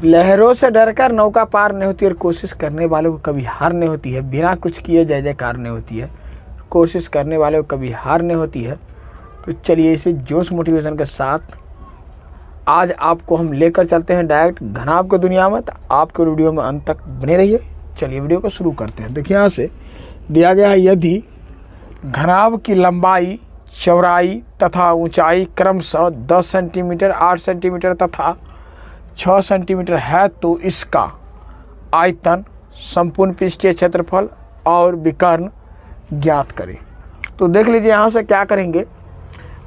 लहरों से डरकर नौका पार नहीं होती और कोशिश करने वालों को कभी हार नहीं होती है। बिना कुछ किए जय जयकार नहीं होती है, कोशिश करने वाले को कभी हार नहीं होती है। तो चलिए इसी जोश मोटिवेशन के साथ आज आपको हम लेकर चलते हैं डायरेक्ट घनाभ की दुनिया में। तो आपके वीडियो में अंत तक बने रहिए। चलिए वीडियो को शुरू करते हैं। देखिए यहाँ से दिया गया है, यदि घनाभ की लंबाई, चौड़ाई तथा ऊंचाई क्रमशः 10 सेंटीमीटर, 8 सेंटीमीटर तथा 6 सेंटीमीटर है तो इसका आयतन, संपूर्ण पृष्ठीय क्षेत्रफल और विकर्ण ज्ञात करें। तो देख लीजिए यहाँ से क्या करेंगे,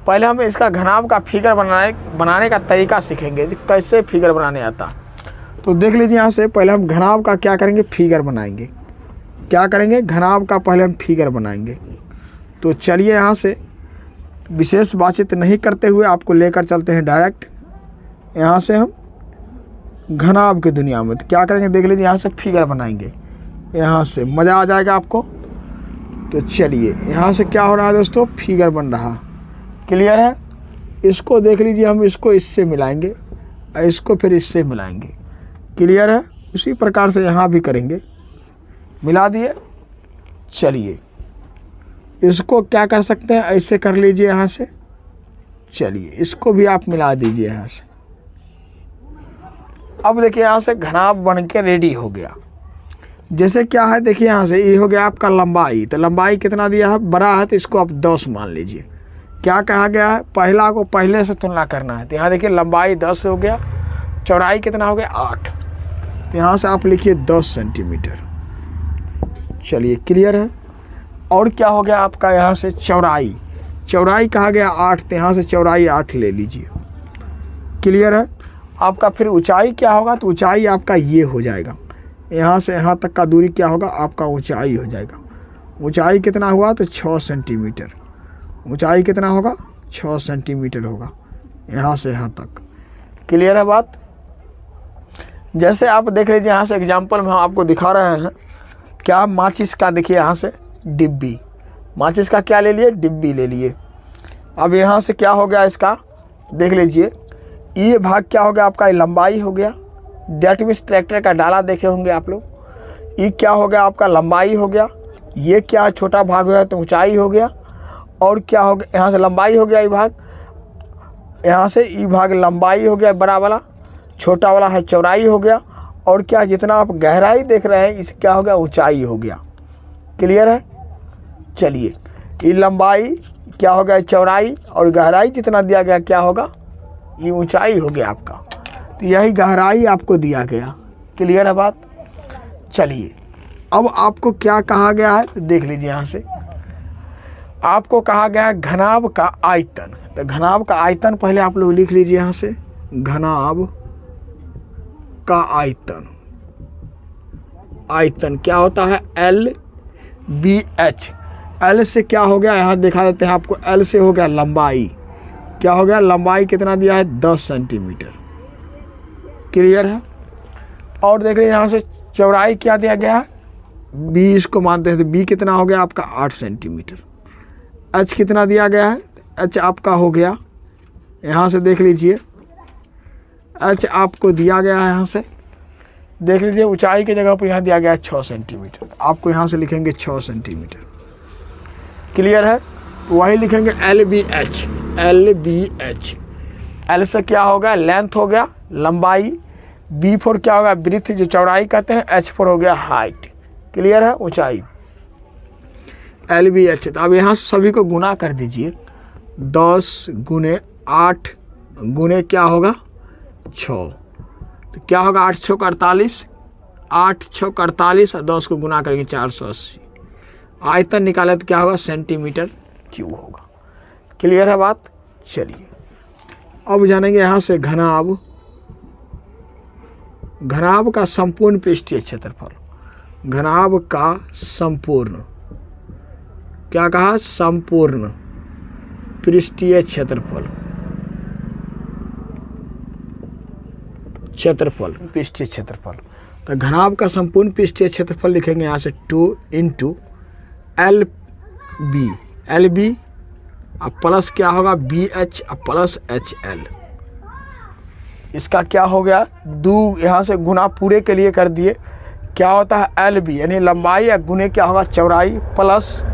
पहले हम इसका घनाभ का फिगर बनाने का तरीका सीखेंगे, कैसे फिगर बनाने आता। तो देख लीजिए यहाँ से पहले हम घनाभ का क्या करेंगे, फिगर बनाएंगे। क्या करेंगे, घनाभ का पहले हम फिगर बनाएंगे। तो चलिए यहाँ से विशेष बातचीत नहीं करते हुए आपको लेकर चलते हैं डायरेक्ट यहाँ से हम घनाभ की दुनिया में। तो क्या करेंगे, देख लीजिए यहाँ से फिगर बनाएंगे, यहाँ से मज़ा आ जाएगा आपको। तो चलिए यहाँ से क्या हो रहा है दोस्तों, फिगर बन रहा, क्लियर है। इसको देख लीजिए, हम इसको इससे मिलाएंगे और इसको फिर इससे मिलाएंगे, क्लियर है। उसी प्रकार से यहाँ भी करेंगे, मिला दिए। चलिए इसको क्या कर सकते हैं, ऐसे कर लीजिए यहाँ से। चलिए इसको भी आप मिला दीजिए यहाँ से। अब देखिए यहाँ से घनाभ बन के रेडी हो गया। जैसे क्या है, देखिए यहाँ से ये हो गया आपका लंबाई। तो लंबाई कितना दिया है, बड़ा है तो इसको आप 10 मान लीजिए। क्या कहा गया है, पहला को पहले से तुलना करना है। तो यहाँ देखिए लंबाई 10 हो गया, चौड़ाई कितना हो गया 8। तो यहाँ से आप लिखिए 10 सेंटीमीटर। चलिए क्लियर है। और क्या हो गया आपका यहाँ से चौड़ाई, चौड़ाई कहा गया 8। तो यहाँ से चौड़ाई 8 ले लीजिए, क्लियर है। आपका फिर ऊंचाई क्या होगा, तो ऊंचाई आपका ये हो जाएगा, यहाँ से यहाँ तक का दूरी क्या होगा आपका ऊंचाई हो जाएगा। ऊंचाई कितना हुआ, तो 6 सेंटीमीटर। ऊंचाई कितना होगा, 6 सेंटीमीटर होगा यहाँ से यहाँ तक, क्लियर है बात। जैसे आप देख लीजिए यहाँ से एग्जाम्पल में हम आपको दिखा रहे हैं, क्या माचिस का देखिए यहाँ से डिब्बी, माचिस का क्या ले लिए, डिब्बी ले लिए। अब यहाँ से क्या हो गया इसका, देख लीजिए ये भाग क्या हो गया आपका, लंबाई हो गया। डेट मीन्स ट्रैक्टर का डाला देखे होंगे आप लोग। ये क्या हो गया आपका, लंबाई हो गया। ये क्या छोटा भाग हो गया तो ऊंचाई हो गया। और क्या हो गया, यहाँ से लंबाई हो गया ये भाग, यहाँ से ये भाग लंबाई हो गया बड़ा वाला, छोटा वाला है चौड़ाई हो गया। और क्या जितना आप गहराई देख रहे हैं इसे क्या हो गया, ऊंचाई हो गया, क्लियर है। चलिए ये लंबाई क्या हो गया, चौड़ाई, और गहराई जितना दिया गया क्या होगा, ये ऊंचाई हो गया आपका। तो यही गहराई आपको दिया गया, क्लियर है बात। चलिए अब आपको क्या कहा गया है, देख लीजिए यहाँ से आपको कहा गया है घनाभ का आयतन। तो घनाभ का आयतन पहले आप लोग लिख लीजिए यहाँ से, घनाभ का आयतन। आयतन क्या होता है, LBH। L से क्या हो गया, यहाँ दिखा देते हैं आपको। L से हो गया लंबाई, क्या हो गया, लंबाई कितना दिया है 10 सेंटीमीटर, क्लियर है। और देख लीजिए यहाँ से चौड़ाई क्या दिया गया है, 20 को मानते हैं तो B कितना हो गया आपका 8 सेंटीमीटर। H कितना दिया गया है, H आपका हो गया, यहाँ से देख लीजिए H आपको दिया गया है, यहाँ से देख लीजिए ऊंचाई की जगह पर यहाँ दिया गया है 6 सेंटीमीटर। आपको यहाँ से लिखेंगे 6 सेंटीमीटर, क्लियर है। तो वही लिखेंगे LBH। LBH, L से क्या हो गया, लेंथ हो गया, लंबाई। B4 क्या होगा, ब्रीथ जो चौड़ाई कहते हैं। H4 हो गया हाइट, क्लियर है, ऊंचाई। LBH। तो अब यहाँ से सभी को गुना कर दीजिए, 10 गुने 8 गुने क्या होगा 6। तो क्या होगा, 8 6 का 48, 8 6 का 48 और 10 को गुना करेंगे 480। आयतन निकाले तो क्या होगा, सेंटीमीटर क्यूब होगा, क्लियर है बात। चलिए अब जानेंगे यहाँ से घनाभ। घनाभ का संपूर्ण पृष्ठीय क्षेत्रफल। घनाभ का संपूर्ण क्या कहा, संपूर्ण पृष्ठीय क्षेत्रफल। पृष्ठीय क्षेत्रफल। तो घनाभ का संपूर्ण पृष्ठीय क्षेत्रफल लिखेंगे यहाँ से 2 × LB। LB अब प्लस क्या होगा, BH अब प्लस HL। इसका क्या हो गया, दो यहाँ से गुना पूरे के लिए कर दिए, क्या होता है एल बी, यानी लंबाई या गुने क्या होगा चौड़ाई, प्लस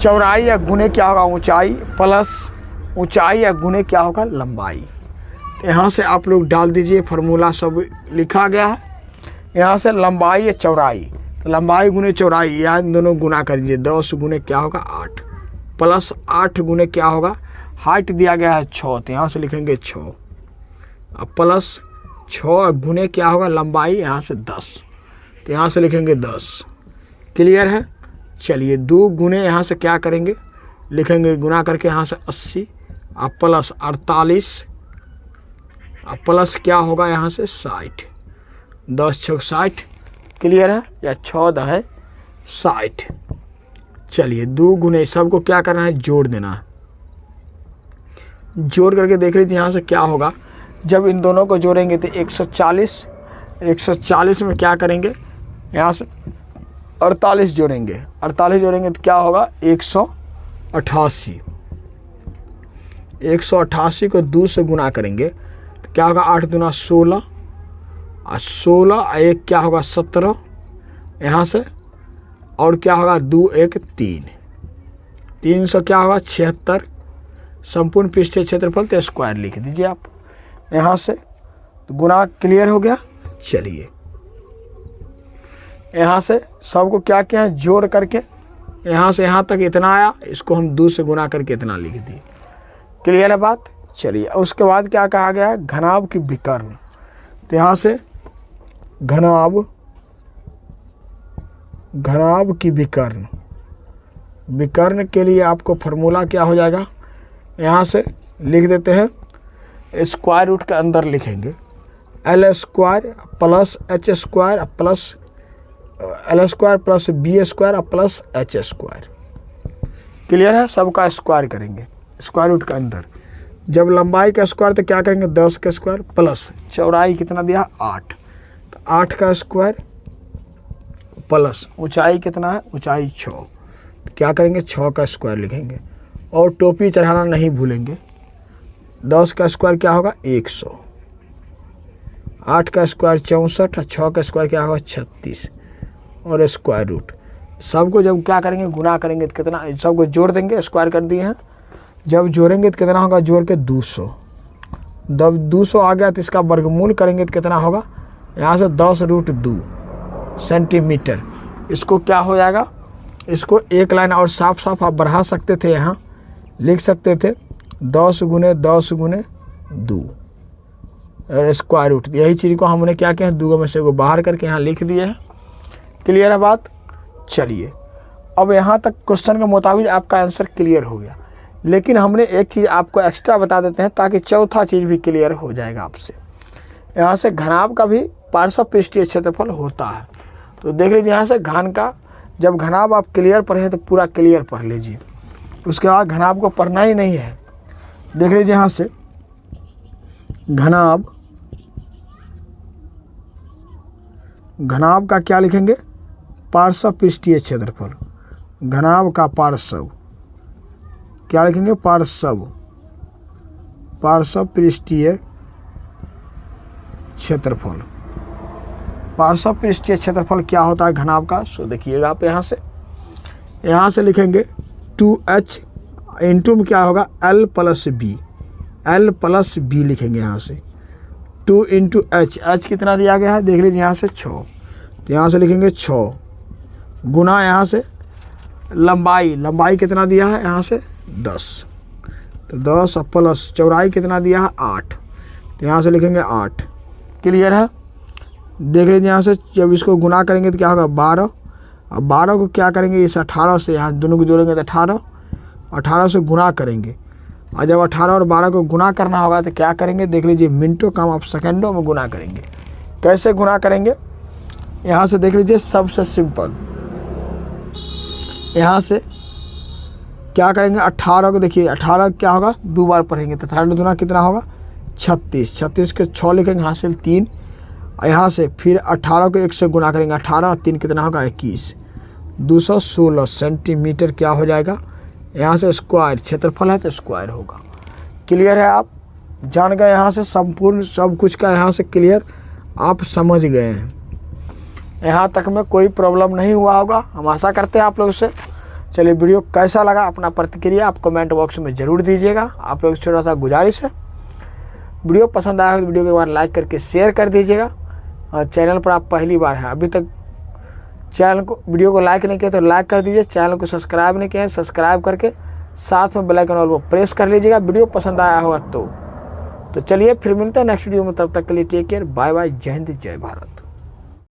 चौड़ाई या गुने क्या होगा ऊंचाई, प्लस ऊंचाई या गुने क्या होगा लंबाई। यहाँ से आप लोग डाल दीजिए, फार्मूला सब लिखा गया है। यहाँ से लंबाई या चौड़ाई, तो लंबाई गुने चौड़ाई, यहाँ इन दोनों गुना कर दीजिए, 10 गुने क्या होगा 8, प्लस 8 गुने क्या होगा, हाइट दिया गया है 6, तो यहाँ से लिखेंगे 6, अब प्लस 6 गुने क्या होगा लंबाई, यहाँ से 10, तो यहाँ से लिखेंगे 10। क्लियर है। चलिए 2 गुने यहाँ से क्या करेंगे, लिखेंगे गुना करके यहाँ से 80, अब प्लस 48, अब प्लस क्या होगा यहाँ से 60, 10 6 60। क्लियर है, या 14 है 60। चलिए 2 गुने सबको क्या करना है, जोड़ देना है। जोड़ करके देख लीजिए यहाँ से क्या होगा, जब इन दोनों को जोड़ेंगे तो 140, 140 में क्या करेंगे, यहाँ से 48 जोड़ेंगे, 48 जोड़ेंगे तो क्या होगा 188, 188 को 2 से गुना करेंगे तो क्या होगा 8 दूना 16, और 16 एक क्या होगा 17, यहाँ से और क्या होगा 2 1 3, 300 क्या होगा 76, संपूर्ण पृष्ठीय क्षेत्रफल तो स्क्वायर लिख दीजिए आप यहाँ से, तो गुना क्लियर हो गया। चलिए यहाँ से सबको क्या किया है, जोड़ करके यहाँ से यहाँ तक इतना आया, इसको हम 2 से गुना करके इतना लिख दिए। क्लियर है बात। चलिए उसके बाद क्या कहा गया है, घनाभ की विकर्ण, तो यहाँ से घनाभ की विकर्ण, विकर्ण के लिए आपको फार्मूला क्या हो जाएगा, यहाँ से लिख देते हैं, स्क्वायर रूट के अंदर लिखेंगे L square plus H square plus L square plus B square plus H square. Clear है, सबका स्क्वायर करेंगे स्क्वायर रूट के अंदर। जब लंबाई का स्क्वायर तो क्या करेंगे 10 का स्क्वायर, प्लस चौड़ाई कितना दिया 8, तो 8 का स्क्वायर, प्लस ऊंचाई कितना है, ऊंचाई 6, तो क्या करेंगे 6 का स्क्वायर लिखेंगे, और टोपी चढ़ाना नहीं भूलेंगे। 10 का स्क्वायर क्या होगा 100, 8 का स्क्वायर 64, 6 का स्क्वायर क्या होगा 36, और स्क्वायर रूट। सबको जब क्या करेंगे गुना करेंगे तो कितना, सबको जोड़ देंगे, स्क्वायर कर दिए हैं, जब जोड़ेंगे तो कितना होगा, जोड़ के 200, जब 200 आ गया तो इसका वर्गमूल करेंगे तो कितना होगा, यहाँ से 10√2 सेंटीमीटर। इसको क्या हो जाएगा, इसको एक लाइन और साफ साफ आप बढ़ा सकते थे, यहाँ लिख सकते थे 10 गुने 10 गुने 2 स्क्वायर रूट। यही चीज़ को हमने क्या किया, 2 में से को बाहर करके यहाँ लिख दिए हैं। क्लियर है बात। चलिए अब यहाँ तक क्वेश्चन के मुताबिक आपका आंसर क्लियर हो गया, लेकिन हमने एक चीज़ आपको एक्स्ट्रा बता देते हैं ताकि चौथा चीज़ भी क्लियर हो जाएगा आपसे। यहाँ से घनाभ का भी पार्श्व पृष्ठीय क्षेत्रफल होता है, तो देख लीजिए यहाँ से घन का, जब घनाभ आप क्लियर पढ़े तो पूरा क्लियर पढ़ लीजिए, उसके बाद घनाभ को पढ़ना ही नहीं है। देख लीजिए यहाँ से घनाभ का क्या लिखेंगे, पार्श्व पृष्ठीय क्षेत्रफल, घनाभ का पार्श्व क्या लिखेंगे, पार्श्व पृष्ठीय क्षेत्रफल। पार्श्व पृष्ठीय क्षेत्रफल क्या होता है घनाभ का, सो देखिएगा आप यहाँ से लिखेंगे 2h इंटू में क्या होगा L प्लस बी लिखेंगे यहाँ से 2 इंटू एच कितना दिया गया है, देख लीजिए यहाँ से 6, तो यहाँ से लिखेंगे 6 गुना यहाँ से लंबाई कितना दिया है यहाँ से 10, तो 10 प्लस चौड़ाई कितना दिया है 8, तो यहाँ से लिखेंगे 8। क्लियर है। देख लीजिए यहाँ से जब इसको गुना करेंगे तो क्या होगा 12, अब 12 को क्या करेंगे इस 18 से, यहाँ दोनों को जोड़ेंगे तो 18 से गुना करेंगे, और जब 18 और 12 को गुना करना होगा तो क्या करेंगे, देख लीजिए मिनटों काम आप सेकंडों में गुना करेंगे। कैसे गुना करेंगे, यहाँ से देख लीजिए सबसे सिंपल, यहाँ से क्या करेंगे 18 को, देखिए 18 क्या होगा 2 बार पढ़ेंगे तो 18 दूना कितना होगा 36, 36 के 6 लिखेंगे हासिल 3, और यहाँ से फिर 18 को 1 से गुना करेंगे, 18 और 3 कितना होगा 21, 216 सेंटीमीटर क्या हो जाएगा, यहाँ से स्क्वायर क्षेत्रफल है तो स्क्वायर होगा। क्लियर है आप। जान गए यहाँ से संपूर्ण सब कुछ का यहाँ से क्लियर आप समझ गए हैं। यहाँ तक में कोई प्रॉब्लम नहीं हुआ होगा, हम आशा करते हैं आप लोग से। चलिए वीडियो कैसा लगा अपना प्रतिक्रिया आप कमेंट बॉक्स में ज़रूर दीजिएगा। आप लोग छोटा सा गुजारिश है, वीडियो पसंद आया तो वीडियो के बाद लाइक करके शेयर कर दीजिएगा। और चैनल पर आप पहली बार हैं, अभी तक चैनल को वीडियो को लाइक नहीं किया तो लाइक कर दीजिए। चैनल को सब्सक्राइब नहीं किया सब्सक्राइब करके साथ में बेल आइकन ऑल को प्रेस कर लीजिएगा वीडियो पसंद आया होगा तो चलिए फिर मिलते हैं नेक्स्ट वीडियो में, तब तक के लिए टेक केयर, बाय बाय, जय हिंद जय भारत।